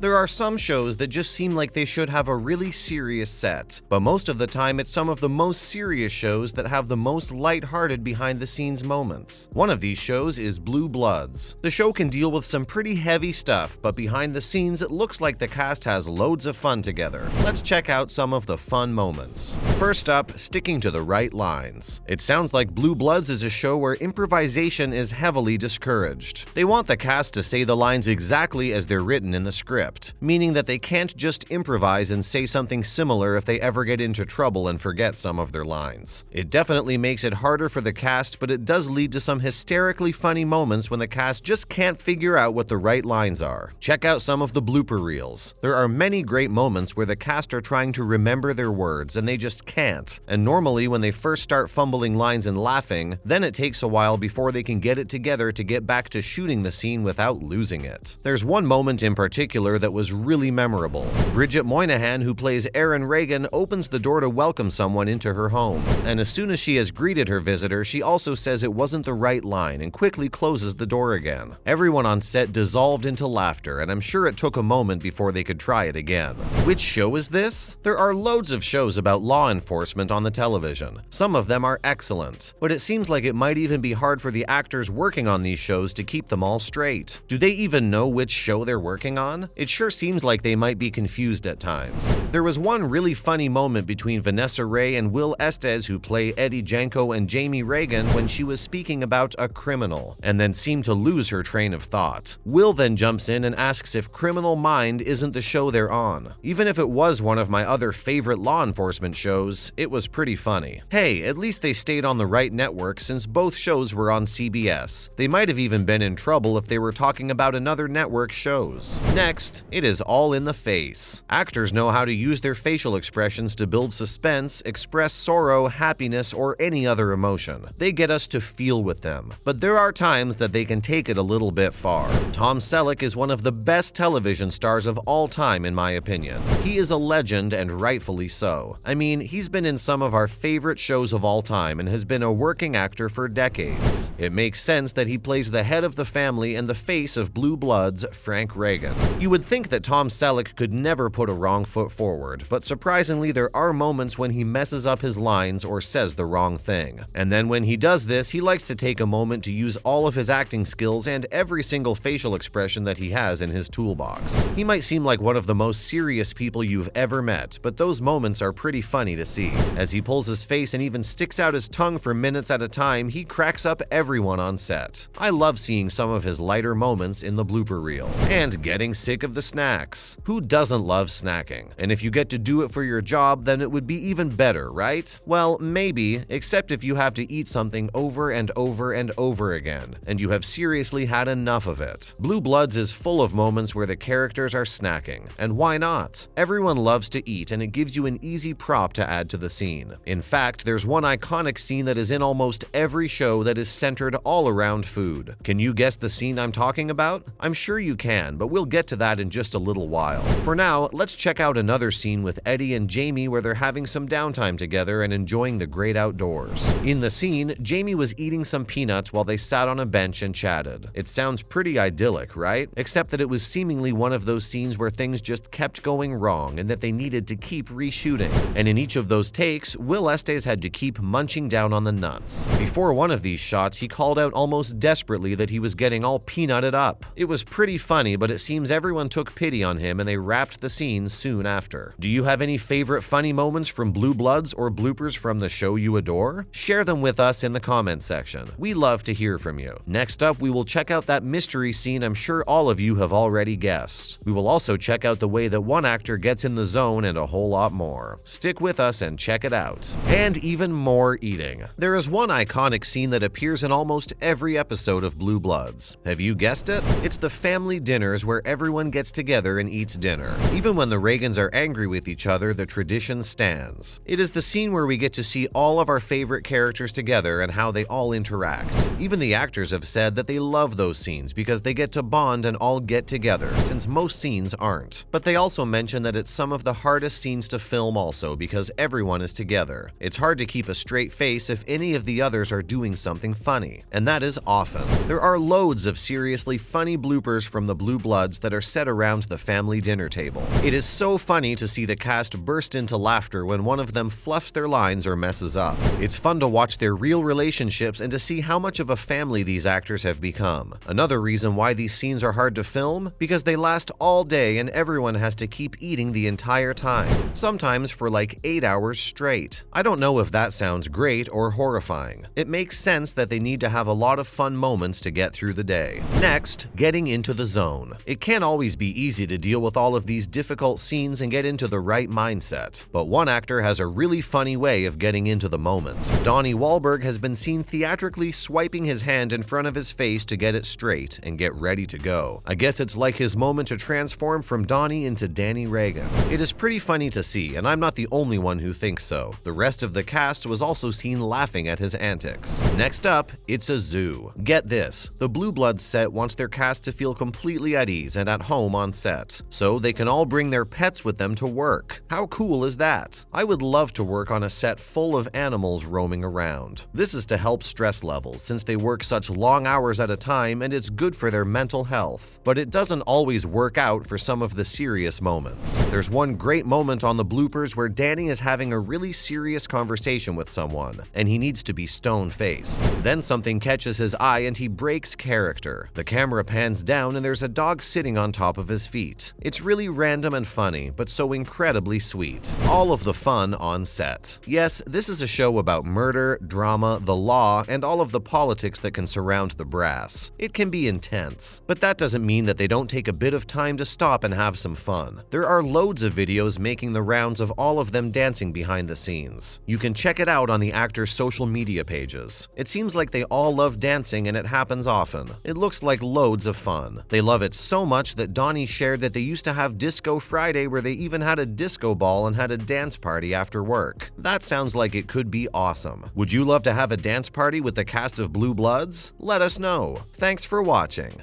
There are some shows that just seem like they should have a really serious set, but most of the time it's some of the most serious shows that have the most lighthearted behind-the-scenes moments. One of these shows is Blue Bloods. The show can deal with some pretty heavy stuff, but behind the scenes it looks like the cast has loads of fun together. Let's check out some of the fun moments. First up, sticking to the right lines. It sounds like Blue Bloods is a show where improvisation is heavily discouraged. They want the cast to say the lines exactly as they're written in the script, meaning that they can't just improvise and say something similar if they ever get into trouble and forget some of their lines. It definitely makes it harder for the cast, but it does lead to some hysterically funny moments when the cast just can't figure out what the right lines are. Check out some of the blooper reels. There are many great moments where the cast are trying to remember their words and they just can't. And normally when they first start fumbling lines and laughing, then it takes a while before they can get it together to get back to shooting the scene without losing it. There's one moment in particular that was really memorable. Bridget Moynihan, who plays Erin Reagan, opens the door to welcome someone into her home. And as soon as she has greeted her visitor, she also says it wasn't the right line and quickly closes the door again. Everyone on set dissolved into laughter, and I'm sure it took a moment before they could try it again. Which show is this? There are loads of shows about law enforcement on the television. Some of them are excellent, but it seems like it might even be hard for the actors working on these shows to keep them all straight. Do they even know which show they're working on? It sure seems like they might be confused at times. There was one really funny moment between Vanessa Ray and Will Estes, who play Eddie Janko and Jamie Reagan, when she was speaking about a criminal, and then seemed to lose her train of thought. Will then jumps in and asks if Criminal Mind isn't the show they're on. Even if it was one of my other favorite law enforcement shows, it was pretty funny. Hey, at least they stayed on the right network since both shows were on CBS. They might have even been in trouble if they were talking about another network's shows. Next, it is all in the face. Actors know how to use their facial expressions to build suspense, express sorrow, happiness, or any other emotion. They get us to feel with them, but there are times that they can take it a little bit far. Tom Selleck is one of the best television stars of all time, in my opinion. He is a legend, and rightfully so. I mean, he's been in some of our favorite shows of all time and has been a working actor for decades. It makes sense that he plays the head of the family and the face of Blue Bloods, Frank Reagan. You would think that Tom Selleck could never put a wrong foot forward, but surprisingly there are moments when he messes up his lines or says the wrong thing. And then when he does this, he likes to take a moment to use all of his acting skills and every single facial expression that he has in his toolbox. He might seem like one of the most serious people you've ever met, but those moments are pretty funny to see. As he pulls his face and even sticks out his tongue for minutes at a time, he cracks up everyone on set. I love seeing some of his lighter moments in the blooper reel. And getting sick of the snacks. Who doesn't love snacking? And if you get to do it for your job, then it would be even better, right? Well, maybe, except if you have to eat something over and over and over again, and you have seriously had enough of it. Blue Bloods is full of moments where the characters are snacking, and why not? Everyone loves to eat, and it gives you an easy prop to add to the scene. In fact, there's one iconic scene that is in almost every show that is centered all around food. Can you guess the scene I'm talking about? I'm sure you can, but we'll get to that in just a little while. For now, let's check out another scene with Eddie and Jamie where they're having some downtime together and enjoying the great outdoors. In the scene, Jamie was eating some peanuts while they sat on a bench and chatted. It sounds pretty idyllic, right? Except that it was seemingly one of those scenes where things just kept going wrong and that they needed to keep reshooting. And in each of those takes, Will Estes had to keep munching down on the nuts. Before one of these shots, he called out almost desperately that he was getting all peanutted up. It was pretty funny, but it seems everyone took pity on him and they wrapped the scene soon after. Do you have any favorite funny moments from Blue Bloods or bloopers from the show you adore? Share them with us in the comments section. We love to hear from you. Next up, we will check out that mystery scene I'm sure all of you have already guessed. We will also check out the way that one actor gets in the zone and a whole lot more. Stick with us and check it out. And even more eating. There is one iconic scene that appears in almost every episode of Blue Bloods. Have you guessed it? It's the family dinners where everyone gets together and eats dinner. Even when the Reagans are angry with each other, the tradition stands. It is the scene where we get to see all of our favorite characters together and how they all interact. Even the actors have said that they love those scenes because they get to bond and all get together, since most scenes aren't. But they also mention that it's some of the hardest scenes to film also because everyone is together. It's hard to keep a straight face if any of the others are doing something funny, and that is often. There are loads of seriously funny bloopers from the Blue Bloods that are set around the family dinner table. It is so funny to see the cast burst into laughter when one of them fluffs their lines or messes up. It's fun to watch their real relationships and to see how much of a family these actors have become. Another reason why these scenes are hard to film, because they last all day and everyone has to keep eating the entire time, sometimes for like 8 hours straight. I don't know if that sounds great or horrifying. It makes sense that they need to have a lot of fun moments to get through the day. Next, getting into the zone. It can't always be easy to deal with all of these difficult scenes and get into the right mindset, but one actor has a really funny way of getting into the moment. Donnie Wahlberg has been seen theatrically swiping his hand in front of his face to get it straight and get ready to go. I guess it's like his moment to transform from Donnie into Danny Reagan. It is pretty funny to see, and I'm not the only one who thinks so. The rest of the cast was also seen laughing at his antics. Next up, it's a zoo. Get this, the Blue Bloods set wants their cast to feel completely at ease and at home on set, so they can all bring their pets with them to work. How cool is that? I would love to work on a set full of animals roaming around. This is to help stress levels since they work such long hours at a time, and it's good for their mental health. But it doesn't always work out for some of the serious moments. There's one great moment on the bloopers where Danny is having a really serious conversation with someone, and he needs to be stone-faced. Then something catches his eye and he breaks character. The camera pans down and there's a dog sitting on top of his feet. It's really random and funny, but so incredibly sweet. All of the fun on set. Yes, this is a show about murder, drama, the law, and all of the politics that can surround the brass. It can be intense, but that doesn't mean that they don't take a bit of time to stop and have some fun. There are loads of videos making the rounds of all of them dancing behind the scenes. You can check it out on the actors' social media pages. It seems like they all love dancing and it happens often. It looks like loads of fun. They love it so much that Donnie shared that they used to have Disco Friday where they even had a disco ball and had a dance party after work. That sounds like it could be awesome. Would you love to have a dance party with the cast of Blue Bloods? Let us know. Thanks for watching.